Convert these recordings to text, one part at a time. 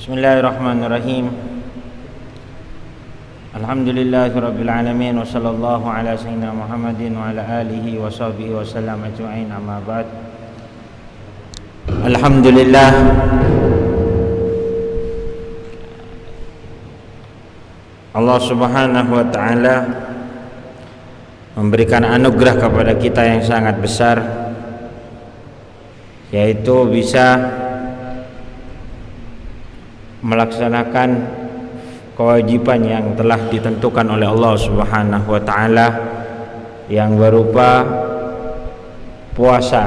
Bismillahirrahmanirrahim. Alhamdulillahirabbil alamin wa sallallahu ala sayyidina Muhammadin wa ala alihi wa sahbihi wa sallam ajma'in, amma ba'd. Alhamdulillah, Allah Subhanahu wa taala memberikan anugerah kepada kita yang sangat besar, yaitu bisa melaksanakan kewajiban yang telah ditentukan oleh Allah Subhanahu wa taala yang berupa puasa.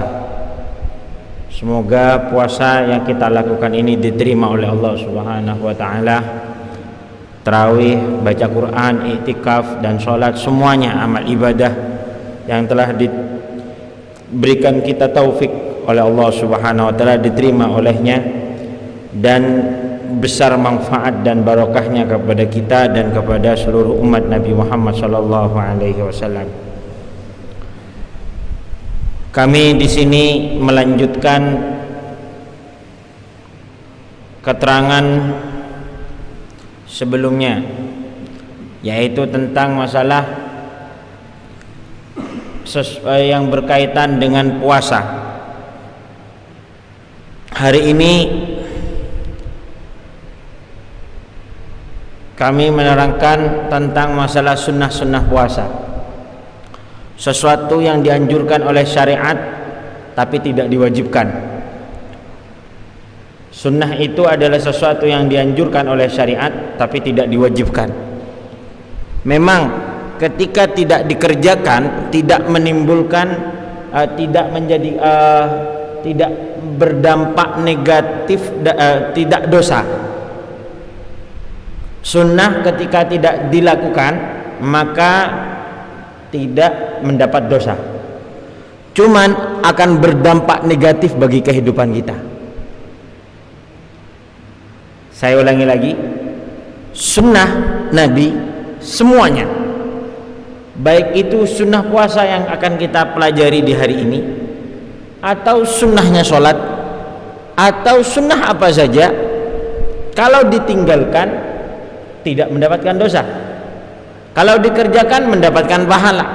Semoga puasa yang kita lakukan ini diterima oleh Allah Subhanahu wa taala. Tarawih, baca Quran, iktikaf dan sholat, semuanya amal ibadah yang telah diberikan kita taufik oleh Allah Subhanahu wa taala diterima olehnya dan besar manfaat dan barokahnya kepada kita dan kepada seluruh umat Nabi Muhammad sallallahu alaihi wasallam. Kami di sini melanjutkan keterangan sebelumnya, yaitu tentang masalah yang berkaitan dengan puasa. Hari ini kami menerangkan tentang masalah sunnah-sunnah puasa, sesuatu yang dianjurkan oleh syariat tapi tidak diwajibkan. Sunnah itu adalah sesuatu yang dianjurkan oleh syariat tapi tidak diwajibkan. Memang ketika tidak dikerjakan tidak menimbulkan tidak menjadi tidak berdampak negatif, tidak dosa. Sunnah ketika tidak dilakukan maka tidak mendapat dosa, cuman akan berdampak negatif bagi kehidupan kita. Saya ulangi lagi, sunnah Nabi semuanya, baik itu sunnah puasa yang akan kita pelajari di hari ini, atau sunnahnya sholat, atau sunnah apa saja, kalau ditinggalkan tidak mendapatkan dosa, kalau dikerjakan mendapatkan pahala.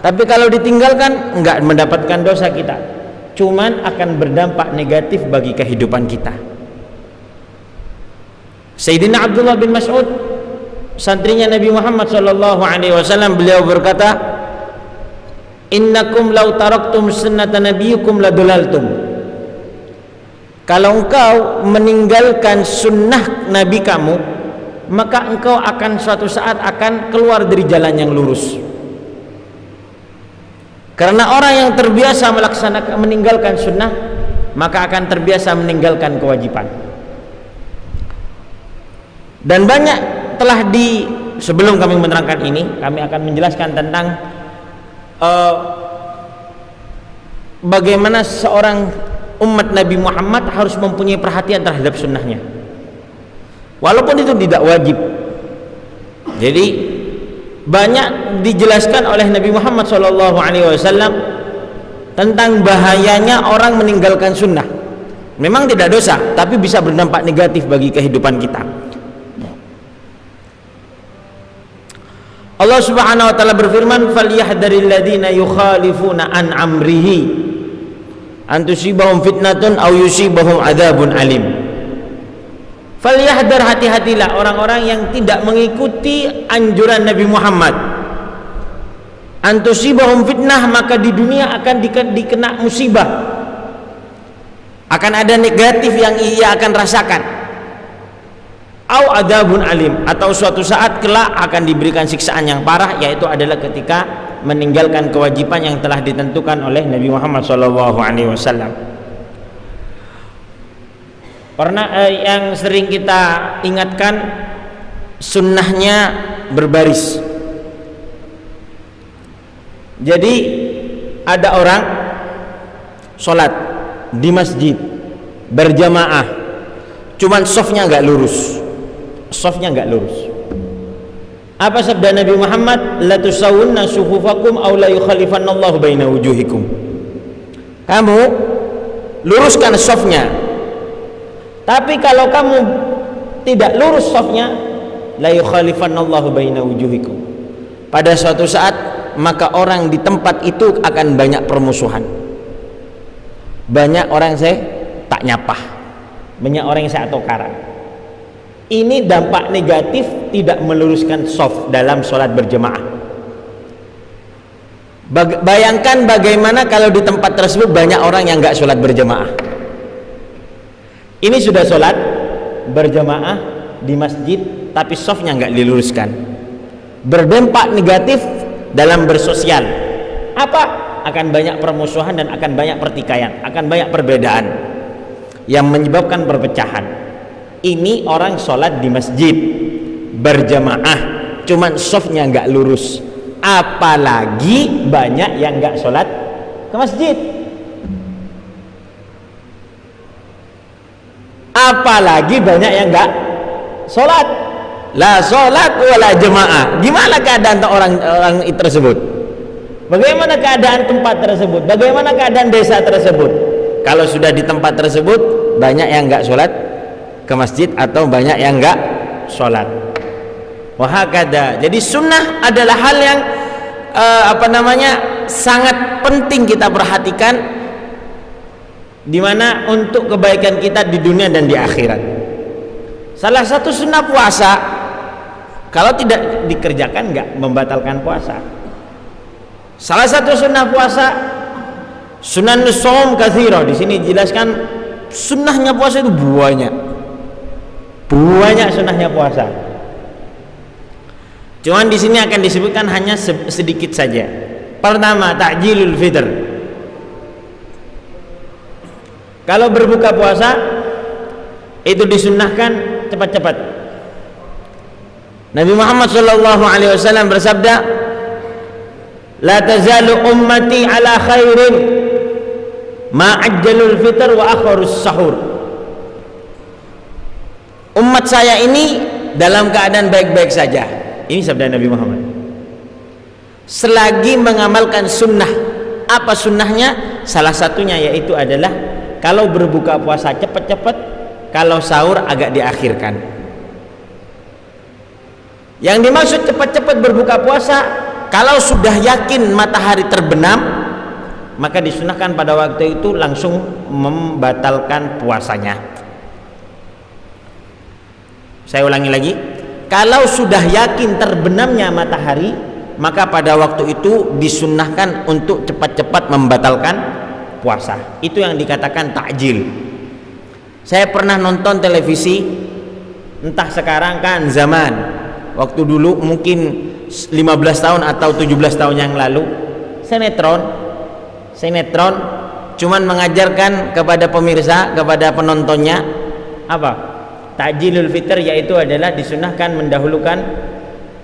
Tapi kalau ditinggalkan enggak mendapatkan dosa kita, cuman akan berdampak negatif bagi kehidupan kita. Sayyidina Abdullah bin Mas'ud, santrinya Nabi Muhammad sallallahu alaihi wasallam, beliau berkata, "Innakum law taraktum sunnata nabiyyukum ladulaltum." Kalau engkau meninggalkan sunnah Nabi kamu, maka engkau akan suatu saat akan keluar dari jalan yang lurus. Karena orang yang terbiasa melaksanakan meninggalkan sunnah, maka akan terbiasa meninggalkan kewajiban. Dan banyak telah sebelum kami menerangkan ini, kami akan menjelaskan tentang bagaimana seorang umat Nabi Muhammad harus mempunyai perhatian terhadap sunnahnya, walaupun itu tidak wajib. Jadi banyak dijelaskan oleh Nabi Muhammad SAW tentang bahayanya orang meninggalkan sunnah. Memang tidak dosa, tapi bisa berdampak negatif bagi kehidupan kita. Allah Subhanahu wa taala berfirman, "Falyahdharil ladzina yukhalifuna an amrihi an tusibahum fitnatun aw yusibahum adzabun alim." Falyahdar, hati-hatilah orang-orang yang tidak mengikuti anjuran Nabi Muhammad. Antusibahum fitnah, maka di dunia akan dikena musibah, akan ada negatif yang ia akan rasakan. Au adzabun alim, atau suatu saat kelak akan diberikan siksaan yang parah, yaitu adalah ketika meninggalkan kewajiban yang telah ditentukan oleh Nabi Muhammad SAW. Pernah yang sering kita ingatkan, sunnahnya berbaris. Jadi ada orang sholat di masjid berjamaah, cuman safnya nggak lurus, Apa sabda Nabi Muhammad? La tusawunna sufufakum aw la yukhalifannallahu baina wujuhikum. Kamu luruskan safnya, tapi kalau kamu tidak lurus safnya, la yukhalifannallahu baina wujuhikum, pada suatu saat maka orang di tempat itu akan banyak permusuhan, banyak orang saya tak nyapah, banyak orang yang saya tokaran. Ini dampak negatif tidak meluruskan shaf dalam sholat berjamaah. Bayangkan bagaimana kalau di tempat tersebut banyak orang yang nggak sholat berjamaah. Ini sudah sholat berjamaah di masjid tapi shafnya nggak diluruskan, berdampak negatif dalam bersosial. Apa? Akan banyak permusuhan dan akan banyak pertikaian, akan banyak perbedaan yang menyebabkan perpecahan. Ini orang sholat di masjid berjamaah cuman shafnya nggak lurus, apalagi banyak yang nggak sholat ke masjid, apalagi banyak yang nggak sholat, la sholat wala jamaah. Gimana keadaan orang tersebut? Bagaimana keadaan tempat tersebut? Bagaimana keadaan desa tersebut? Kalau sudah di tempat tersebut banyak yang nggak sholat ke masjid atau banyak yang nggak sholat. Wahakada. Jadi sunnah adalah hal yang sangat penting kita perhatikan, dimana untuk kebaikan kita di dunia dan di akhirat. Salah satu sunnah puasa, kalau tidak dikerjakan nggak membatalkan puasa. Salah satu sunnah puasa, sunan shaum katsira. Di sini dijelaskan sunnahnya puasa itu banyak sunnahnya puasa. Cuman di sini akan disebutkan hanya sedikit saja. Pertama, ta'jilul fitr. Kalau berbuka puasa itu disunnahkan cepat-cepat. Nabi Muhammad SAW bersabda, la tazalu ummati ala khairin ma ajjalul fitr wa akharus sahur. Umat saya ini dalam keadaan baik-baik saja. Ini sabda Nabi Muhammad, selagi mengamalkan sunnah. Apa sunnahnya? Salah satunya yaitu adalah kalau berbuka puasa cepat-cepat, kalau sahur agak diakhirkan. Yang dimaksud cepat-cepat berbuka puasa, kalau sudah yakin matahari terbenam, maka disunahkan pada waktu itu langsung membatalkan puasanya. Saya ulangi lagi, kalau sudah yakin terbenamnya matahari, maka pada waktu itu disunnahkan untuk cepat-cepat membatalkan puasa. Itu yang dikatakan takjil. Saya pernah nonton televisi, entah sekarang kan zaman, waktu dulu mungkin 15 tahun atau 17 tahun yang lalu, sinetron cuman mengajarkan kepada pemirsa, kepada penontonnya apa? Ta'jilul fitr, yaitu adalah disunahkan mendahulukan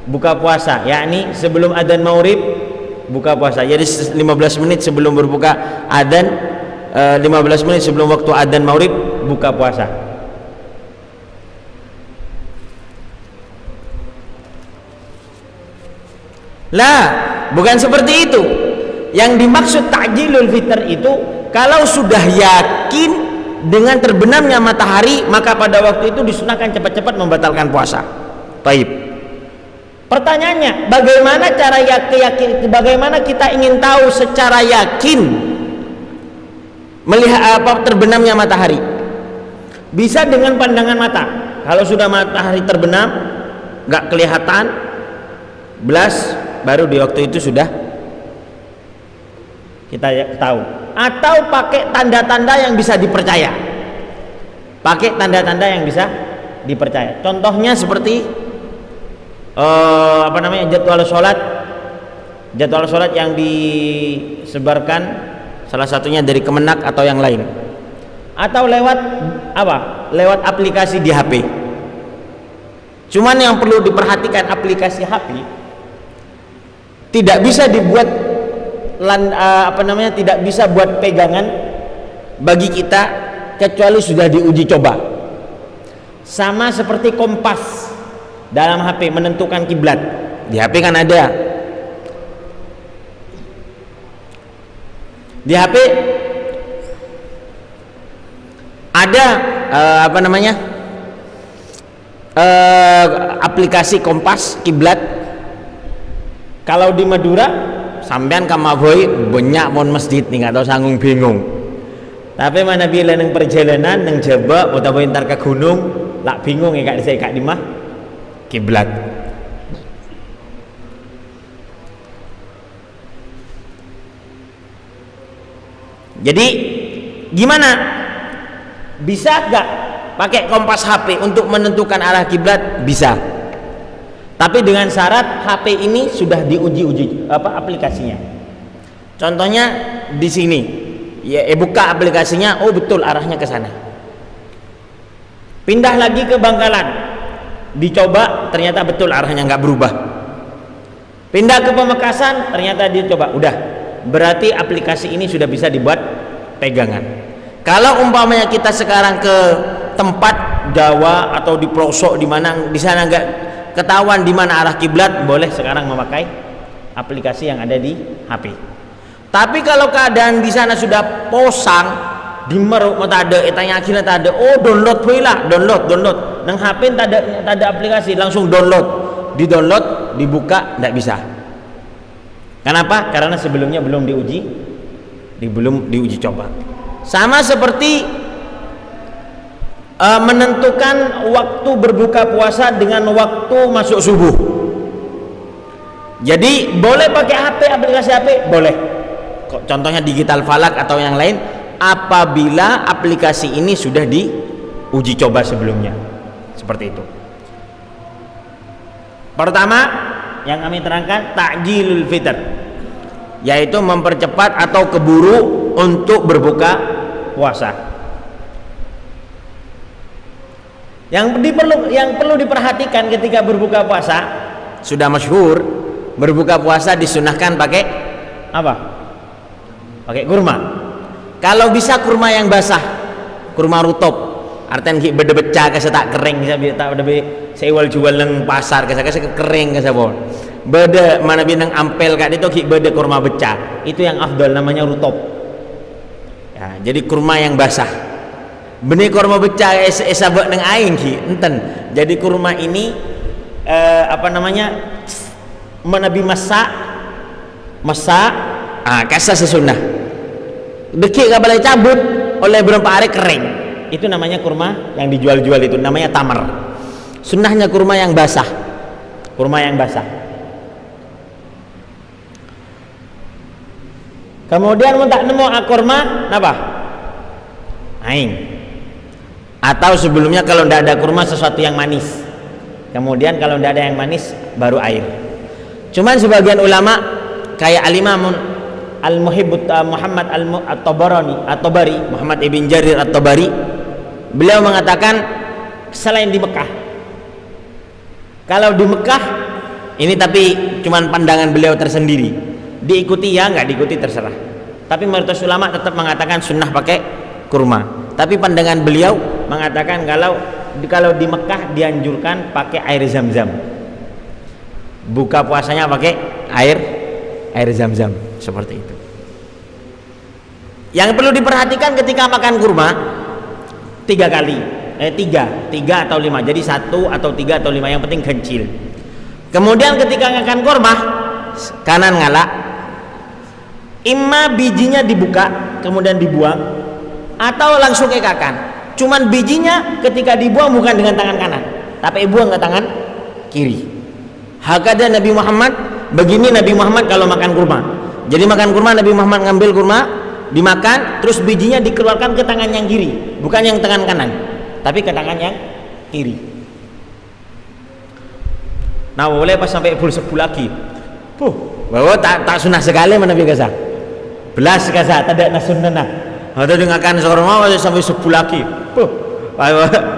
buka puasa, yakni sebelum adzan maghrib buka puasa. Jadi 15 menit sebelum berbuka adzan, 15 menit sebelum waktu adzan maghrib buka puasa. Lah, bukan seperti itu. Yang dimaksud ta'jilul fitr itu kalau sudah yakin dengan terbenamnya matahari, maka pada waktu itu disunahkan cepat-cepat membatalkan puasa. Baik. Pertanyaannya, bagaimana cara bagaimana kita ingin tahu secara yakin melihat apa terbenamnya matahari? Bisa dengan pandangan mata. Kalau sudah matahari terbenam, nggak kelihatan belas, baru di waktu itu sudah kita tahu. Atau pakai tanda-tanda yang bisa dipercaya. Pakai tanda-tanda yang bisa dipercaya. Contohnya seperti jadwal sholat yang disebarkan, salah satunya dari Kemenak atau yang lain. Atau lewat lewat aplikasi di HP. Cuman yang perlu diperhatikan, aplikasi HP tidak bisa dibuat tidak bisa buat pegangan bagi kita kecuali sudah diuji coba. Sama seperti kompas dalam HP menentukan kiblat. Di HP kan ada. Di HP ada aplikasi Kompas kiblat. Kalau di Madura sampean kamavoy banyak mon masjid nih, nggak tahu sanggung bingung. Tapi mana bila neng perjalanan neng Jawa utawa entar ke gunung lak bingung ya kak saya kak di mah kiblat. Jadi gimana? Bisa gak pakai Kompas HP untuk menentukan arah kiblat? Bisa. Tapi dengan syarat HP ini sudah diuji aplikasinya. Contohnya di sini. Ya, buka aplikasinya, oh betul arahnya ke sana. Pindah lagi ke Bangkalan, dicoba ternyata betul arahnya nggak berubah. Pindah ke Pamekasan, ternyata dicoba, udah. Berarti aplikasi ini sudah bisa dibuat pegangan. Kalau umpamanya kita sekarang ke tempat Jawa atau di pelosok di mana di sana nggak ketahuan di mana arah kiblat, boleh sekarang memakai aplikasi yang ada di HP. Tapi kalau keadaan di sana sudah posang, di meruk mata ada, etanya akhirnya tak ada, oh download lah, download. Nang HP tak ada aplikasi, langsung download, di-download, dibuka, tidak bisa. Kenapa? Karena sebelumnya belum diuji coba. Sama seperti menentukan waktu berbuka puasa dengan waktu masuk subuh. Jadi boleh pakai HP, aplikasi HP, boleh. Contohnya Digital Falak atau yang lain, apabila aplikasi ini sudah diuji coba sebelumnya, seperti itu. Pertama yang kami terangkan takjilul fitr, yaitu mempercepat atau keburu untuk berbuka puasa. Yang perlu diperhatikan ketika berbuka puasa, sudah masyhur berbuka puasa disunahkan pakai apa? Pakai kurma. Kalau bisa kurma yang basah, kurma rutop. Artinya ki beda beca kase tak kering, tak ada sewal jual nang pasar kase kering kase bol. Beda mana binang ampel kak itu ki beda kurma beca. Itu yang afdal, namanya rutop. Ya, jadi kurma yang basah. Benih kurma beca esabak nang aing ki enten. Jadi kurma ini menabi masak kasa sesunnah. Dekik gak boleh cabut oleh beberapa hari kering. Itu namanya kurma yang dijual-jual, itu namanya tamar. Sunnahnya kurma yang basah. Kemudian mau tak nemu kurma apa? Aing. Atau sebelumnya kalau tidak ada kurma sesuatu yang manis. Kemudian kalau tidak ada yang manis baru air. Cuman sebagian ulama kayak Al-Imam Al-Muhibbut Muhammad At-Tabari, Muhammad ibn Jarir At-Tabari, beliau mengatakan selain di Mekah, kalau di Mekah ini tapi cuman pandangan beliau tersendiri, diikuti ya nggak diikuti terserah, tapi mayoritas ulama tetap mengatakan sunnah pakai kurma. Tapi pandangan beliau mengatakan kalau di Mekah dianjurkan pakai air zam-zam, buka puasanya pakai air zam-zam, seperti itu. Yang perlu diperhatikan ketika makan kurma, 3 kali, 3 atau 5, jadi 1 atau 3 atau 5, yang penting kecil. Kemudian ketika makan kurma, kanan ngalak, imma bijinya dibuka kemudian dibuang, atau langsung ekakan. Cuman bijinya ketika dibuang bukan dengan tangan kanan, tapi buang ke tangan kiri. Hakada Nabi Muhammad, begini Nabi Muhammad kalau makan kurma. Jadi makan kurma, Nabi Muhammad ngambil kurma, dimakan, terus bijinya dikeluarkan ke tangan yang kiri, bukan yang tangan kanan, tapi ke tangan yang kiri. Nah boleh pas sampai sepuluh lagi, bahwa tak sunnah sekali mana biasa, belas kasa, tak ada sunnah. Atau dengarkan seorang sampai 10 lagi,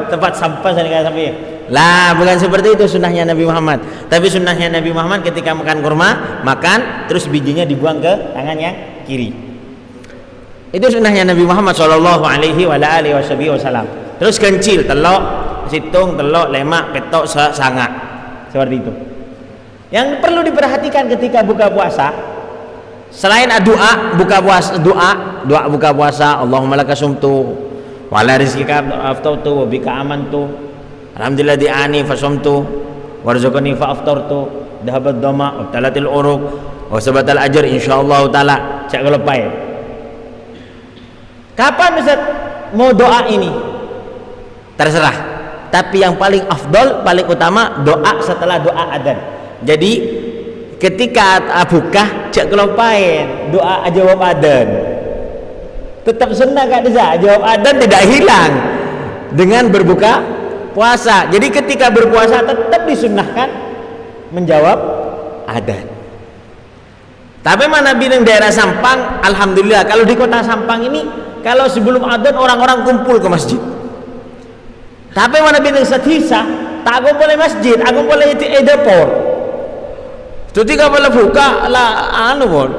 tempat sampah sampai. Lah bukan seperti itu sunnahnya Nabi Muhammad. Tapi sunnahnya Nabi Muhammad ketika makan kurma, makan terus bijinya dibuang ke tangan yang kiri. Itu sunnahnya Nabi Muhammad sallallahu alaihi wasallam. Terus kencil, telok, situng, telok, lemak, petok, sangat. Seperti itu. Yang perlu diperhatikan ketika buka puasa, selain doa buka puasa, doa buka puasa, Allahumma laka sumtu wa ala rizqika aftautu wa bika amantu, alhamdulillah di'ani fasomtu warzaqani fa'aftartu dhahabat dhamma wa talatil uruq wa sabatal ajr insyaallah taala. Cak kelepai. Kapan Ustaz mau doa ini? Terserah. Tapi yang paling afdol, paling utama doa setelah doa adzan. Jadi ketika abukah cak kelopain doa jawab adzan. Tetap sunnah Kak Desa, jawab adzan tidak hilang dengan berbuka puasa. Jadi ketika berpuasa tetap disunnahkan menjawab adzan. Tapi mana bilang daerah Sampang, alhamdulillah kalau di kota Sampang ini kalau sebelum adzan orang-orang kumpul ke masjid. Tapi mana bilang setisa tak kumpul di masjid, aku boleh di dapur. Ketika boleh buka lah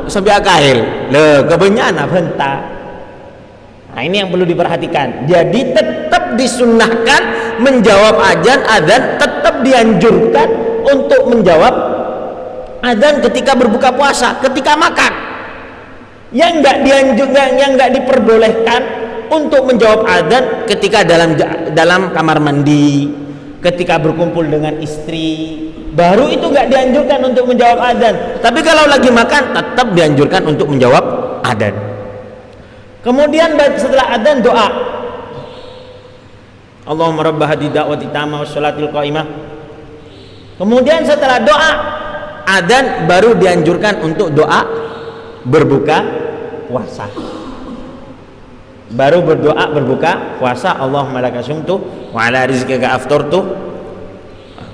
sampai akail. Le kebenyana bentar. Nah, ini yang perlu diperhatikan. Jadi tetap disunnahkan menjawab adzan, tetap dianjurkan untuk menjawab adzan ketika berbuka puasa, ketika makan. Yang enggak dianjurkan, yang enggak diperbolehkan untuk menjawab adzan ketika dalam kamar mandi, ketika berkumpul dengan istri, baru itu enggak dianjurkan untuk menjawab adzan. Tapi kalau lagi makan tetap dianjurkan untuk menjawab adzan. Kemudian setelah adzan doa. Allahumma rabb hadhihi da'wati tammah wassalatil qa'imah. Kemudian setelah doa adzan baru dianjurkan untuk doa berbuka puasa. Baru berdoa berbuka puasa. Allahumma laka sumtu wa ala rizqika aftartu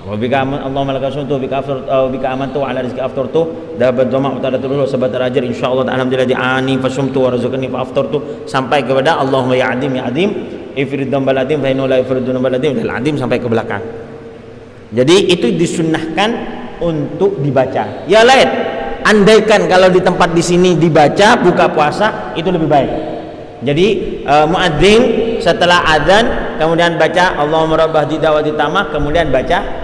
wa bika Allahumma laka sumtu bika aftartu wa bika amantu wa ala rizqika aftartu dapat dhamma wa talatul sabatar ajr insyaallah alhamdulillah di'ani fasumtu wa razaqani fa aftartu sampai kepada Allahumma ya adim ifrid dzambal adim fa inna la ifridu dzambal adim al adim sampai ke belakang. Jadi itu disunnahkan untuk dibaca. Ya lain, andaikan kalau di tempat di sini dibaca buka puasa itu lebih baik. Jadi muadzin setelah adzan kemudian baca Allahumma rabb hadhihi da'wati tammah, kemudian baca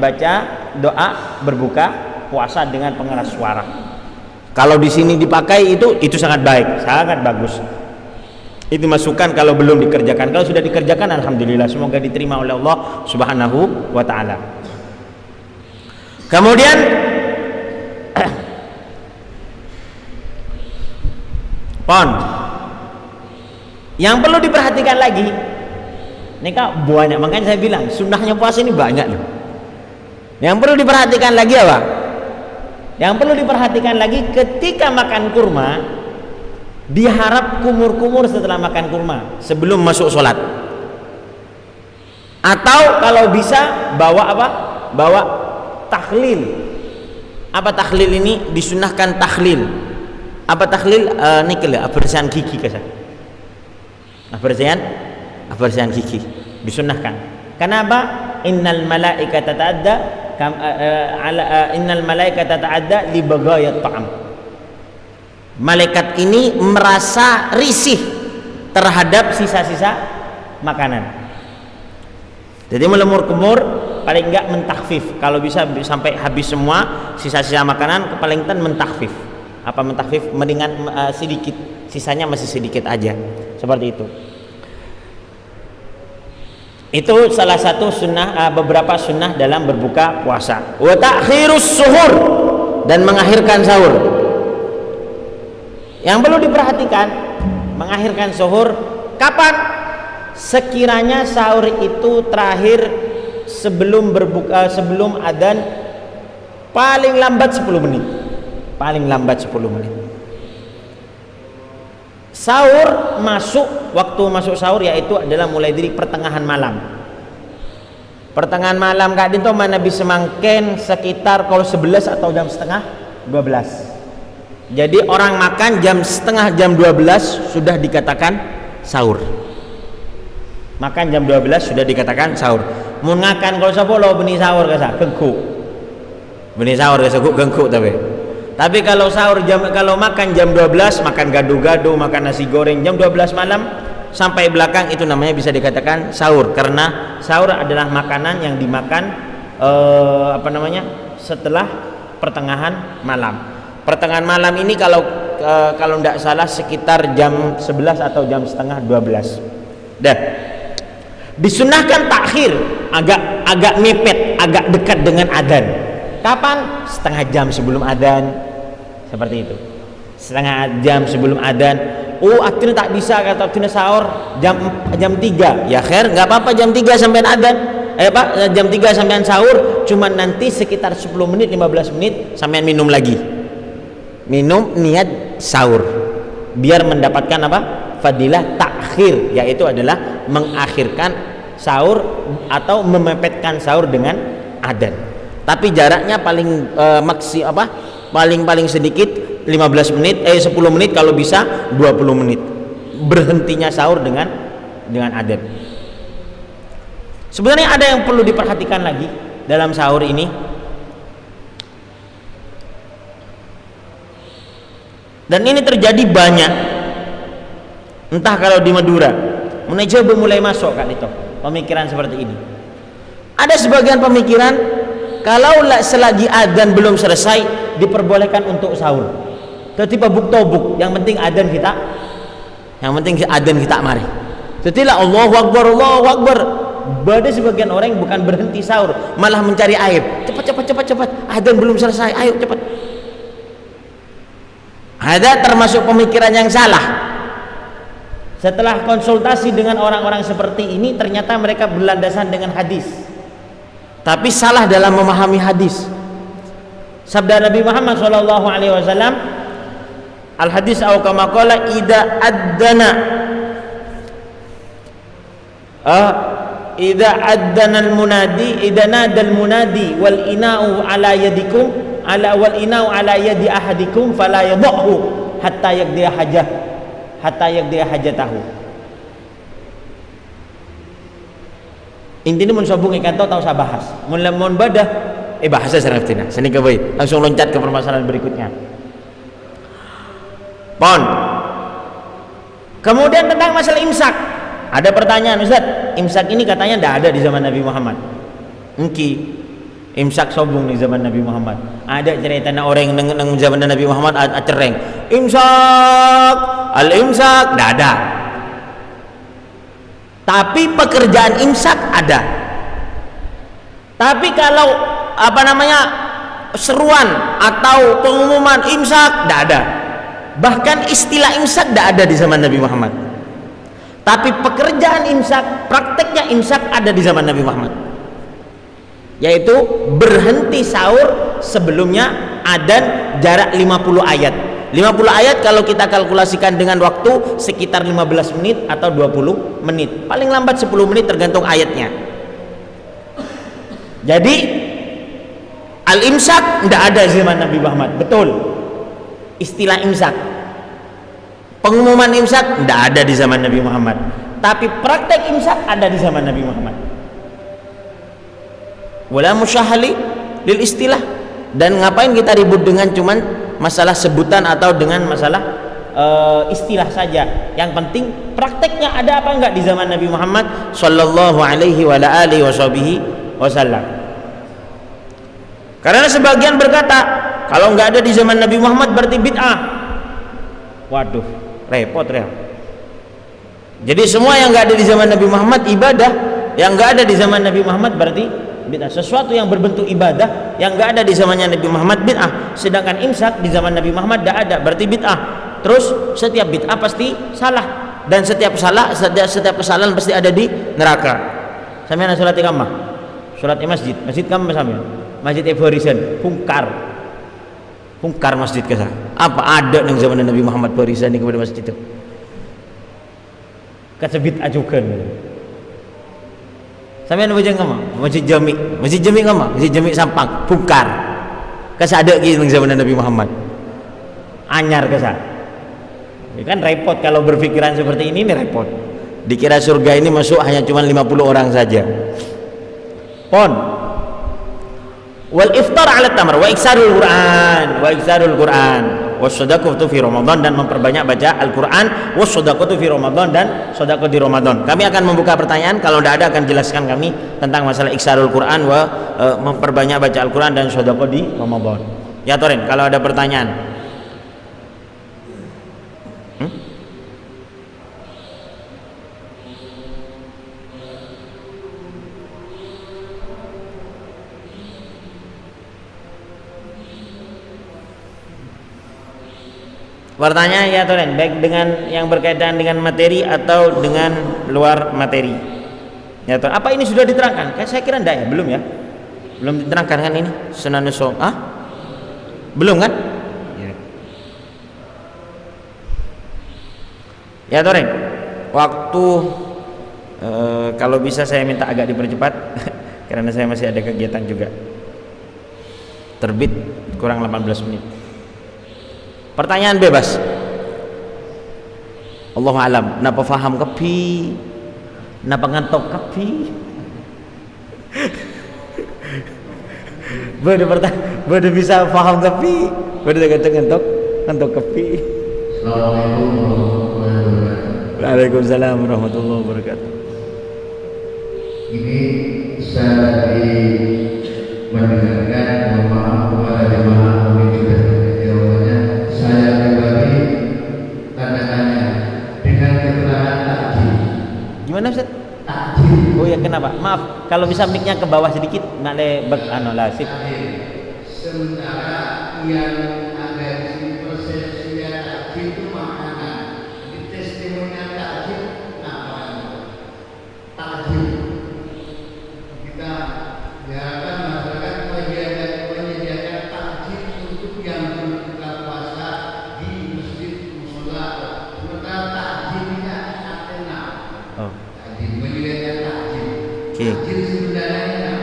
baca doa berbuka puasa dengan pengeras suara. Kalau di sini dipakai itu sangat baik, sangat bagus. Itu masukan kalau belum dikerjakan. Kalau sudah dikerjakan alhamdulillah, semoga diterima oleh Allah Subhanahu wa taala. Kemudian yang perlu diperhatikan lagi, ini kak banyak, makanya saya bilang sunnahnya puasa ini banyak loh. Yang perlu diperhatikan lagi apa? Yang perlu diperhatikan lagi ketika makan kurma, diharap kumur-kumur setelah makan kurma sebelum masuk sholat. Atau kalau bisa bawa apa? Bawa tahlil. Apa tahlil ini? Disunnahkan tahlil. Apa tahlil? Nikel ya, bersihan gigi kesan. Bersihan gigi disunnahkan. Kenapa? Innal malaikata ta'adda innal malaikata ta'adda li bagayat ta'am. Malaikat ini merasa risih terhadap sisa-sisa makanan. Jadi melemur-kemur, paling enggak mentakfif. Kalau bisa sampai habis semua sisa-sisa makanan, paling tan mentakfif. Apa mentakfif? Mendingan sedikit, sisanya masih sedikit aja. Seperti itu. Itu salah satu sunnah, beberapa sunnah dalam berbuka puasa. Wa ta'khirus suhur, dan mengakhirkan sahur. Yang perlu diperhatikan, mengakhirkan sahur kapan? Sekiranya sahur itu terakhir sebelum berbuka, sebelum adzan, paling lambat 10 menit. Paling lambat 10 menit. Sahur waktu masuk sahur yaitu adalah mulai dari pertengahan malam. Pertengahan malam Kak Dinto mana bisa mangken sekitar kalau 11 atau jam setengah 12. Jadi orang makan setengah jam 12 sudah dikatakan sahur. Makan jam 12 sudah dikatakan sahur. Mun ngakan kalau sepuluh benih sahur kasa gengkuk. Benih sahur kasa gengkuk tapi kalau kalau makan jam 12, makan gado-gado, makan nasi goreng jam 12 malam sampai belakang, itu namanya bisa dikatakan sahur, karena sahur adalah makanan yang dimakan setelah pertengahan malam. Pertengahan malam ini kalau tidak salah sekitar jam 11 atau jam setengah 12. Disunahkan takhir, agak mepet, agak dekat dengan adzan. Kapan? Setengah jam sebelum adzan, seperti itu. Setengah jam sebelum adzan. Oh, akhirnya tak bisa kata akhirnya sahur jam 3. Ya khair, nggak apa-apa jam 3 sampai adzan. Jam 3 sampai sahur, cuman nanti sekitar 10 menit 15 menit sampai minum lagi. Minum niat sahur. Biar mendapatkan apa? Fadilah takhir, yaitu adalah mengakhirkan sahur atau memepetkan sahur dengan adzan. Tapi jaraknya paling paling sedikit 15 menit 10 menit, kalau bisa 20 menit. Berhentinya sahur dengan adzan. Sebenarnya ada yang perlu diperhatikan lagi dalam sahur ini. Dan ini terjadi banyak. Entah kalau di Madura, mulai masuk kan itu pemikiran seperti ini. Ada sebagian pemikiran kalau selagi adzan belum selesai diperbolehkan untuk sahur. Tiba buk tobuk, yang penting adzan kita mari. Setelah Allahu Akbar. Ada sebagian orang yang bukan berhenti sahur, malah mencari air. Cepat. Adzan belum selesai, ayo cepat. Ada termasuk pemikiran yang salah. Setelah konsultasi dengan orang-orang seperti ini, ternyata mereka berlandasan dengan hadis, tapi salah dalam memahami hadis. Sabda Nabi Muhammad SAW, al hadis au kama qala idza adzana al munadi idza nada al munadi wal ina'u ala yadi ahadikum fala yadhahu hatta yaqdiya hajatahu. Intinya mun sobung ikan tahu saya bahas. Mun badah bahasa saraftina. Sini ke baik. Langsung loncat ke permasalahan berikutnya. Pon. Kemudian tentang masalah imsak. Ada pertanyaan, Ustaz, imsak ini katanya tidak ada di zaman Nabi Muhammad. Imsak sobung di zaman Nabi Muhammad. Ada cerita orang yang zaman Nabi Muhammad cereng. Imsak, al-imsak tidak ada. Tapi pekerjaan imsak ada. Tapi kalau seruan atau pengumuman imsak tidak ada. Bahkan istilah imsak tidak ada di zaman Nabi Muhammad. Tapi pekerjaan imsak, prakteknya imsak ada di zaman Nabi Muhammad. Yaitu berhenti sahur sebelumnya adzan jarak 50 ayat. 50 ayat kalau kita kalkulasikan dengan waktu sekitar 15 menit atau 20 menit. Paling lambat 10 menit tergantung ayatnya. Jadi al-imsak tidak ada di zaman Nabi Muhammad. Betul. Istilah imsak, pengumuman imsak tidak ada di zaman Nabi Muhammad. Tapi praktek imsak ada di zaman Nabi Muhammad. Wala musyahali lil istilah. Dan ngapain kita ribut dengan cuman masalah sebutan atau dengan masalah istilah saja. Yang penting prakteknya ada apa enggak di zaman Nabi Muhammad sallallahu alaihi wa alihi wasallam. Karena sebagian berkata kalau enggak ada di zaman Nabi Muhammad berarti bid'ah. Waduh, repot ya. Jadi semua yang enggak ada di zaman Nabi Muhammad ibadah, yang enggak ada di zaman Nabi Muhammad berarti bid'ah. Sesuatu yang berbentuk ibadah yang enggak ada di zamannya Nabi Muhammad bid'ah. Sedangkan imsak di zaman Nabi Muhammad tidak ada, berarti bid'ah. Terus setiap bid'ah pasti salah, dan setiap kesalahan pasti ada di neraka. Sampeyan salat di kamar, salat di masjid kamu sampeyan. Masjid Evorisan, Hungkar masjid kesa. Apa ada yang zaman Nabi Muhammad barisan kepada masjid itu? Kasebit ajukan. Sampeyan bujang kama, Masjid Jami kama, Masjid Jami Sampang, Hungkar. Kasa ada gitu zaman Nabi Muhammad. Anyar kasa. Ini kan repot kalau berpikiran seperti ini repot. Dikira surga ini masuk hanya cuma 50 orang saja. Wal iftar ala tamar wa iksarul Quran wasadaqatu fi Ramadan, dan memperbanyak baca Al-Quran, wasadaqatu fi Ramadan, dan sedekah di Ramadan. Kami akan membuka pertanyaan, kalau tidak ada akan jelaskan kami tentang masalah iksarul Quran wa memperbanyak baca Al-Quran dan sedekah di Ramadan. Ya Toren, kalau ada pertanyaan. Pertanyaan ya Toren, baik dengan yang berkaitan dengan materi atau dengan luar materi. Ya Toren, apa ini sudah diterangkan? Saya kira enggak ya, belum ya. Belum diterangkan kan ini Sunanus Shaum. Belum kan? Ya Toren, waktu kalau bisa saya minta agak dipercepat karena saya masih ada kegiatan juga. Terbit kurang 18 menit. Pertanyaan bebas. Allahu alam, napa faham kepi? Napa ngantok kepi? Bodoh bisa paham kepi? Bodoh ngantok kepi. Waalaikumsalam warahmatullahi wabarakatuh. Ini saya lagi mendengarkan, mohon maaf kepada jemaah kami juga jawabannya. Saya pribadi tanda tanya dengan keterangan takjil. Gimana Ustaz? Takjil. Oh ya, kenapa? Maaf, kalau bisa mic-nya ke bawah sedikit, nak le sip. Sementara yang ada di sini persepsi takjil itu makanan. Di testimoni takjil apa? Takjil. Kita biarkan masyarakat menyediakan takjil untuk yang berbuka puasa di masjid mushola. Sementara takjilnya atena. Takjil menyediakan takjil. Takjil sebenarnya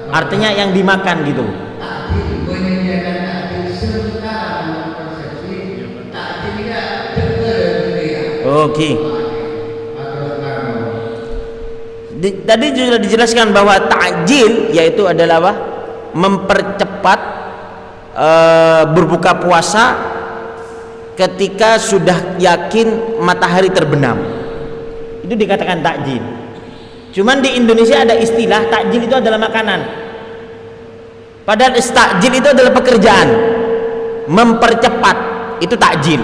artinya yang dimakan gitu. Takjil menyediakan takjil sementara menurut persepsi takjil tidak berbeda. Oke. Tadi sudah dijelaskan bahwa takjil yaitu adalah apa? Mempercepat berbuka puasa ketika sudah yakin matahari terbenam. Itu dikatakan takjil. Cuman di Indonesia ada istilah takjil itu adalah makanan. Padahal takjil itu adalah pekerjaan. Mempercepat itu takjil.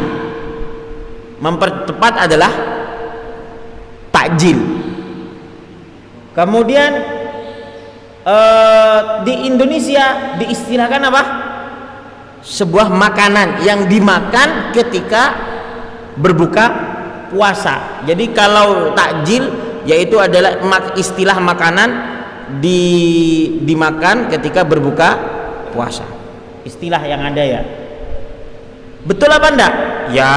Mempercepat adalah takjil. Kemudian di Indonesia diistilahkan apa? Sebuah makanan yang dimakan ketika berbuka puasa. Jadi kalau takjil yaitu adalah istilah makanan dimakan ketika berbuka puasa. Istilah yang ada ya. Betul apa enggak? Ya,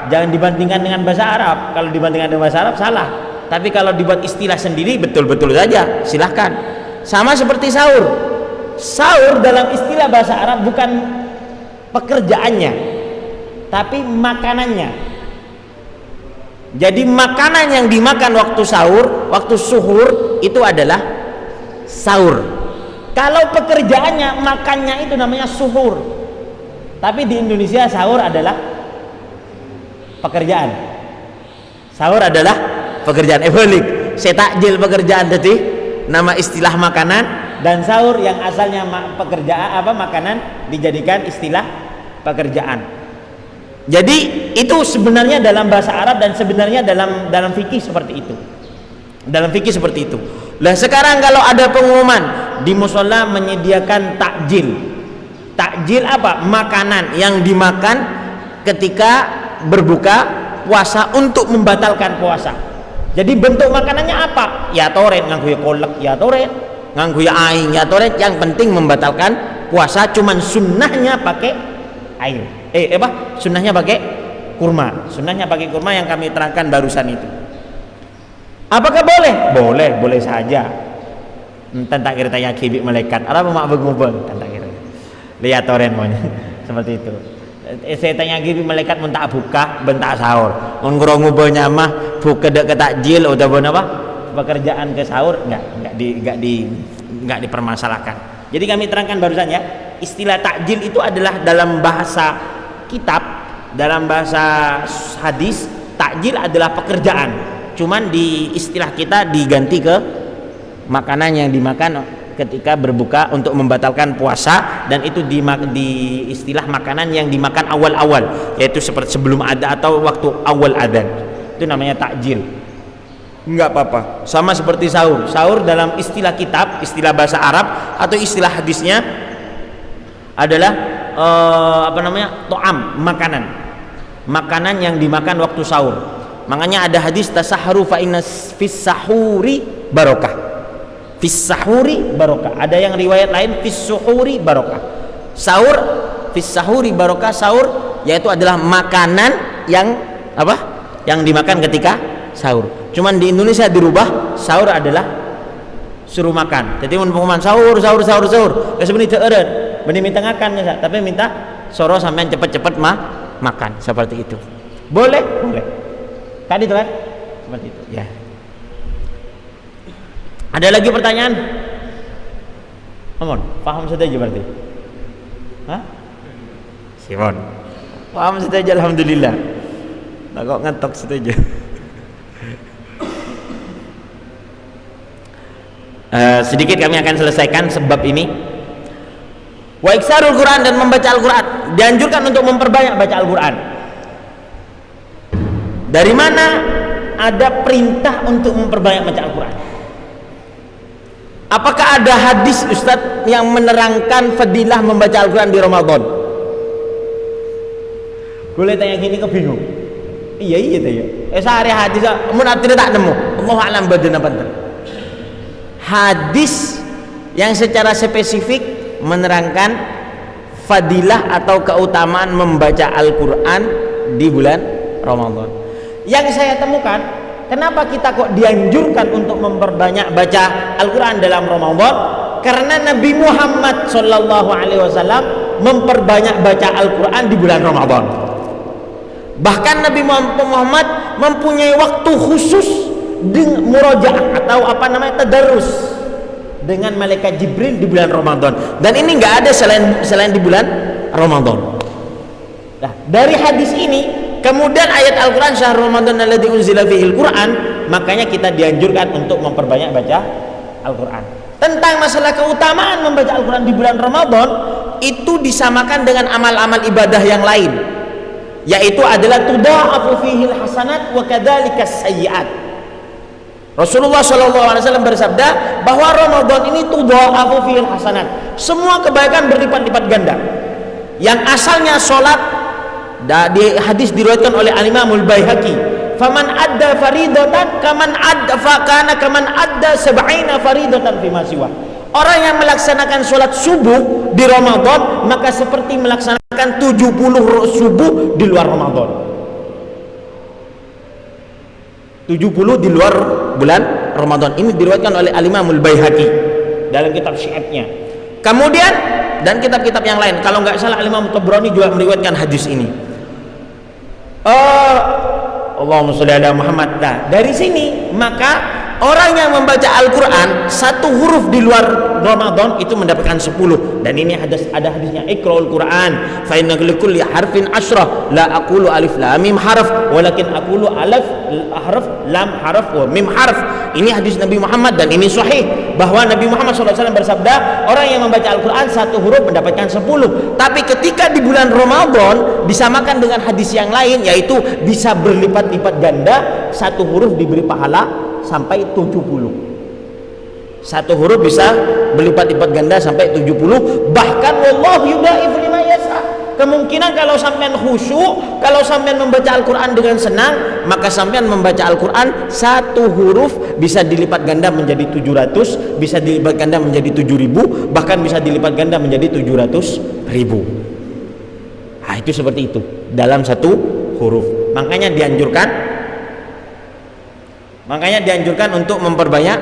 jangan dibandingkan dengan bahasa Arab. Kalau dibandingkan dengan bahasa Arab salah. Tapi kalau dibuat istilah sendiri betul-betul saja, silahkan. Sama seperti sahur. Sahur dalam istilah bahasa Arab bukan pekerjaannya, tapi makanannya. Jadi makanan yang dimakan waktu sahur, waktu suhur itu adalah sahur. Kalau pekerjaannya makannya itu namanya suhur. Tapi di Indonesia sahur adalah pekerjaan. Sahur adalah pekerjaan. Balik. Saya takjil pekerjaan tadi nama istilah makanan, dan sahur yang asalnya pekerjaan makanan dijadikan istilah pekerjaan. Jadi itu sebenarnya dalam bahasa Arab dan sebenarnya dalam fikih seperti itu. Dalam fikih seperti itu. Lah sekarang kalau ada pengumuman di musola menyediakan takjil. Takjil apa? Makanan yang dimakan ketika berbuka puasa untuk membatalkan puasa. Jadi bentuk makanannya apa? Ya toret, nganggo ya kolak, ya toret, nganggo ya aing, ya toret. Yang penting membatalkan puasa, cuman sunnahnya pakai air. Sunnahnya pakai kurma. Sunnahnya pakai kurma yang kami terangkan barusan itu. Apakah boleh? Boleh saja. Tentang kira tanya kibik malaikat. Apa mak begubeng? Tentang kira. Lihat toren maunya. Seperti itu. Saya tanya kibik malaikat mun tak buka, bentak sahur. Mun ngubahnya mah buka dek ke takjil atau apa? Pekerjaan ke sahur enggak dipermasalahkan. Jadi kami terangkan barusan ya, istilah takjil itu adalah dalam bahasa kitab, dalam bahasa hadis, takjil adalah pekerjaan. Cuman di istilah kita diganti ke makanan yang dimakan ketika berbuka untuk membatalkan puasa, dan itu di istilah makanan yang dimakan awal-awal, yaitu seperti sebelum ada atau waktu awal adzan. Itu namanya takjil. Enggak apa-apa. Sama seperti sahur. Sahur dalam istilah kitab, istilah bahasa Arab atau istilah hadisnya adalah to'am, makanan. makanan yang dimakan waktu sahur. Makanya ada hadis tasahharu fa inna fis sahuri barokah. Fis sahuri barokah. Ada yang riwayat lain fis suhuri barokah. Sahur fis sahuri barokah, sahur yaitu adalah makanan yang apa? Yang dimakan ketika sahur. Cuman di Indonesia dirubah, sahur adalah suruh makan. Jadi mun pengumuman sahur. Geus beuni teu eureun, beuni minta ngakan ya, tapi minta soro sampean cepet-cepet makan seperti itu. Boleh? Boleh. Tadi itu kan? Seperti itu, ya. Ada lagi pertanyaan? Amon, paham saja berarti? Hah? Simon. Paham saja, alhamdulillah. Nah, kok ngetok saja. Sedikit kami akan selesaikan sebab ini. Wa iksarul Quran, dan membaca Al-Quran. Dianjurkan untuk memperbanyak baca Al-Quran. Dari mana ada perintah untuk memperbanyak baca Al-Quran? Apakah ada hadis Ustadz yang menerangkan fadilah membaca Al-Quran di Ramadan? Boleh tanya gini kebingung. Iya ya. Sehari hadis mun artinya tak nemu. Allahu a'lam badana banten. Hadis yang secara spesifik menerangkan fadilah atau keutamaan membaca Al-Quran di bulan Ramadan. Yang saya temukan, kenapa kita kok dianjurkan untuk memperbanyak baca Al-Quran dalam Ramadan? Karena Nabi Muhammad SAW memperbanyak baca Al-Quran di bulan Ramadan. Bahkan Nabi Muhammad mempunyai waktu khusus dengan murojaah atau apa namanya tadarus dengan malaikat Jibril di bulan Ramadan. Dan ini nggak ada selain di bulan Ramadan. Nah, dari hadis ini, kemudian ayat Al-Quran syahrul Ramadan alladzi unzila fihil Quran, makanya kita dianjurkan untuk memperbanyak baca Al-Quran. Tentang masalah keutamaan membaca Al-Quran di bulan Ramadan, itu disamakan dengan amal-amal ibadah yang lain, yaitu adalah tudha'afu fihil hasanat wa kadzalikas sayyi'at. Rasulullah SAW bersabda bahwa Ramadan ini tudha'afu fihil hasanat, semua kebaikan berlipat-lipat ganda. Yang asalnya sholat, di hadis diriwayatkan oleh Al-Imamul Baihaqi, faman adda faridatan kaman adda sab'ina faridatan fi ma siwa. Orang yang melaksanakan sholat subuh di Ramadan maka seperti melaksanakan 70 subuh di luar Ramadan. 70 di luar bulan Ramadan. Ini diriwayatkan oleh Al-Imamul Baihaqi dalam kitab Syi'abnya. Kemudian dan kitab-kitab yang lain, kalau nggak salah Al-Imam Tabrani juga meriwayatkan hadis ini. Allahumma sholli ala Muhammad. Nah, dari sini maka orang yang membaca Al-Quran satu huruf di luar Ramadan itu mendapatkan 10. Dan ini ada hadisnya, iqra'ul Quran fa inna likulli harfin asyrah, la aqulu alif lam mim harf walakin aqulu alif harf lam harf wa mim harf. Ini hadis Nabi Muhammad dan ini sahih bahwa Nabi Muhammad SAW bersabda, orang yang membaca Al-Quran satu huruf mendapatkan 10. Tapi ketika di bulan Ramadan disamakan dengan hadis yang lain, yaitu bisa berlipat-lipat ganda, satu huruf diberi pahala sampai 70. Satu huruf bisa berlipat-lipat ganda sampai 70. Bahkan wallahu yudha'if liman yasha. Kemungkinan kalau sampean khusyuk, kalau sampean membaca Al-Quran dengan senang, maka sampean membaca Al-Quran satu huruf bisa dilipat ganda menjadi 700, bisa dilipat ganda menjadi 7.000, bahkan bisa dilipat ganda menjadi 700.000. Nah, itu seperti itu dalam satu huruf. Makanya dianjurkan untuk memperbanyak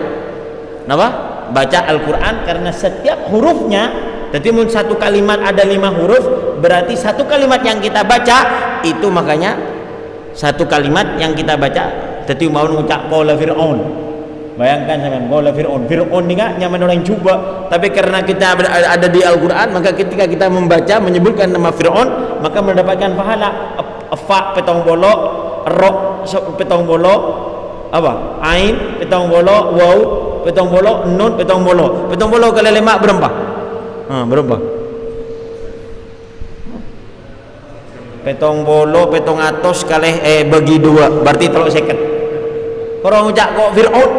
baca Al-Quran, karena setiap hurufnya, jadi satu kalimat ada 5 huruf, berarti satu kalimat yang kita baca itu, makanya satu kalimat yang kita baca, jadi mau mengucap qala fir'aun, bayangkan sampean qala fir'aun ini kan nyaman orang coba, tapi karena kita ada di Al-Quran, maka ketika kita membaca menyebutkan nama Fir'aun, maka mendapatkan pahala. Fa petong bolok, ro petong bolok, apa? Ain petong bolok, waw petong bolok, nun petong bolok. Petong bolok kali 5 berapa? Berapa? Petong bolok, petong atos kali bagi 2, berarti 30. Orang ucap kok Fir'aun.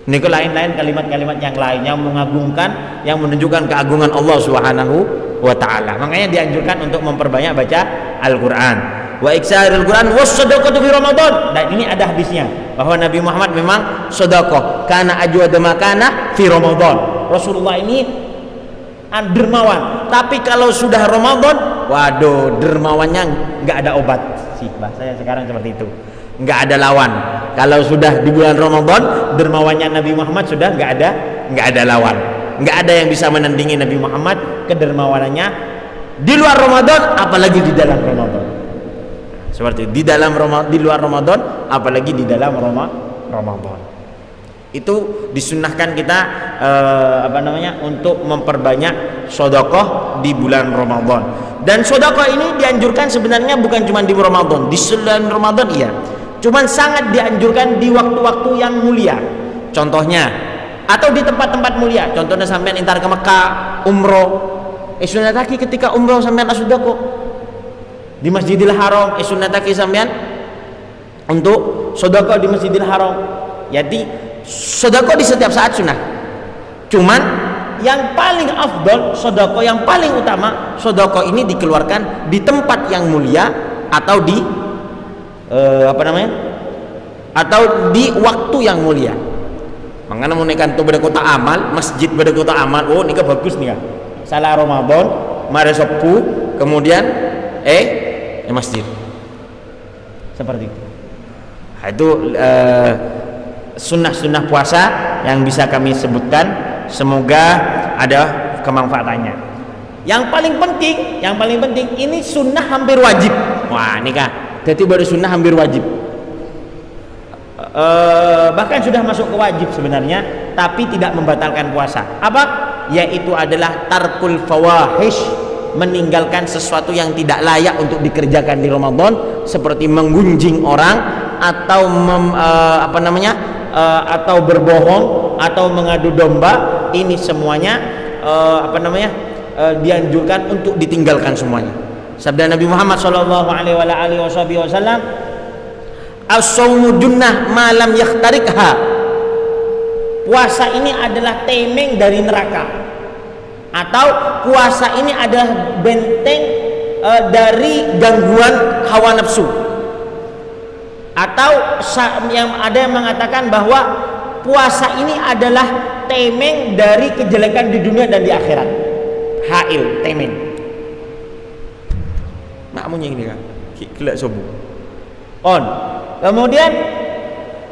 Ini ke lain-lain kalimat-kalimat yang lain yang mengagungkan, yang menunjukkan keagungan Allah Subhanahu wa ta'ala. Makanya dianjurkan untuk memperbanyak baca Al-Qur'an. Wa iksaril Qur'an was-shadaqatu fi Ramadan. Dan ini ada hadisnya bahwa Nabi Muhammad memang sedekah karena ajwada makana fi Ramadan. Rasulullah ini dermawan, tapi kalau sudah Ramadan, waduh, dermawannya nggak ada obat sih, bahasanya sekarang seperti itu, nggak ada lawan. Kalau sudah di bulan Ramadan, dermawannya Nabi Muhammad sudah nggak ada lawan, nggak ada yang bisa menandingi Nabi Muhammad kedermawanannya di luar Ramadan, apalagi di dalam Ramadan. Seperti di luar Ramadan, apalagi di dalam Ramadan. Itu disunnahkan kita untuk memperbanyak sedekah di bulan Ramadan. Dan sedekah ini dianjurkan sebenarnya bukan cuma di Ramadan, di selain Ramadan iya. Cuman sangat dianjurkan di waktu-waktu yang mulia. Contohnya atau di tempat-tempat mulia. Contohnya sampean entar ke Mekah, umroh. Sunnataki ketika umroh sampean sedekah. Di Masjidil Haram sunnataki sampean untuk sedekah di Masjidil Haram. Jadi sedekah di setiap saat sunnah. Cuman yang paling afdal, sedekah yang paling utama, sedekah ini dikeluarkan di tempat yang mulia atau di atau di waktu yang mulia. Makanya mau nekan tuh pada kota amal, masjid pada kota amal. Oh, ini bagus nih ya. Salah Ramadan, mari sepuh, kemudian masjid. Seperti itu. Nah, itu sunnah-sunnah puasa yang bisa kami sebutkan, semoga ada kemanfaatannya. Yang paling penting ini sunnah hampir wajib. Wah, ini kah? Jadi baru sunnah hampir wajib. Bahkan sudah masuk ke wajib sebenarnya, tapi tidak membatalkan puasa. Apa? Yaitu adalah tarkul fawahish, meninggalkan sesuatu yang tidak layak untuk dikerjakan di Ramadan, seperti menggunjing orang atau atau berbohong atau mengadu domba. Ini semuanya dianjurkan untuk ditinggalkan semuanya. Sabda Nabi Muhammad sallallahu alaihi wasallam, as-shaumu junnah ma lam yakhtarikha. Puasa ini adalah temeng dari neraka, atau puasa ini adalah benteng dari gangguan hawa nafsu. Atau yang ada yang mengatakan bahwa puasa ini adalah temeng dari kejelekan di dunia dan di akhirat. Hail, temeng. Makmunya ini kan, gelak sobu. On. Kemudian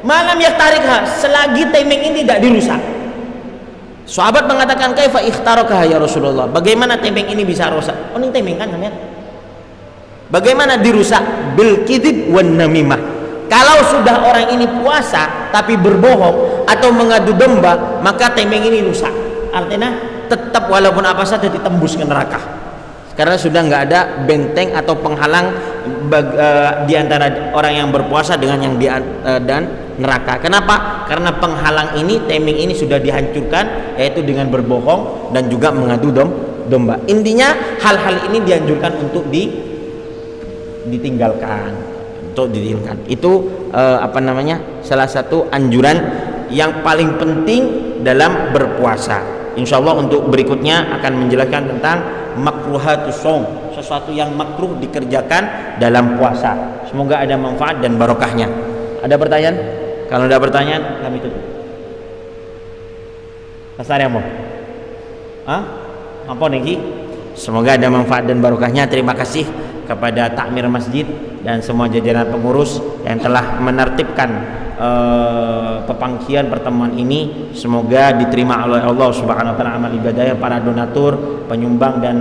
malam yaktarikha, selagi temeng ini tidak dirusak. Sahabat mengatakan, kaifa ikhtarakah ya Rasulullah? Bagaimana temeng ini bisa rusak? Oh, ini temeng kan namanya. Bagaimana dirusak? Bil kidib wan namimah. Kalau sudah orang ini puasa tapi berbohong atau mengadu domba, maka temeng ini rusak. Artinya tetap walaupun apa saja ditembus ke neraka. Karena sudah nggak ada benteng atau penghalang di antara orang yang berpuasa dengan yang dan neraka. Kenapa? Karena penghalang ini, temeng ini sudah dihancurkan, yaitu dengan berbohong dan juga mengadu domba. Intinya hal-hal ini dianjurkan untuk ditinggalkan, Itu salah satu anjuran yang paling penting dalam berpuasa. Insya Allah untuk berikutnya akan menjelaskan tentang makruhatus shaum, sesuatu yang makruh dikerjakan dalam puasa. Semoga ada manfaat dan barokahnya. Ada pertanyaan? Kalau ada pertanyaan kami tutup. Pasar yang mau? Apa nih? Semoga ada manfaat dan barokahnya. Terima kasih kepada takmir masjid dan semua jajaran pengurus yang telah menertibkan pepangkian pertemuan ini. Semoga diterima oleh Allah Subhanahu wa taala amal ibadahnya, para donatur, penyumbang dan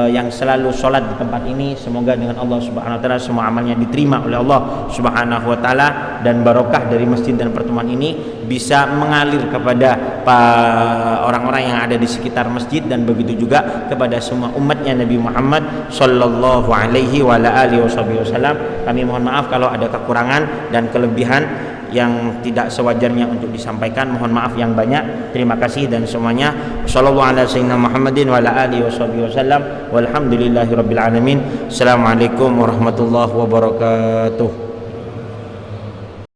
yang selalu sholat di tempat ini. Semoga dengan Allah Subhanahu wa taala semua amalnya diterima oleh Allah Subhanahu wa taala, dan barokah dari masjid dan pertemuan ini bisa mengalir kepada orang-orang yang ada di sekitar masjid, dan begitu juga kepada semua umatnya Nabi Muhammad sallallahu alaihi wa alihi wasallam. Kami mohon maaf kalau ada kekurangan dan kelebihan yang tidak sewajarnya untuk disampaikan. Mohon maaf yang banyak. Terima kasih dan semuanya. Sallallahu ala sayyidina Muhammadin wa ala alihi wasallam. Walhamdulillahirabbil alamin. Assalamualaikum warahmatullahi wabarakatuh.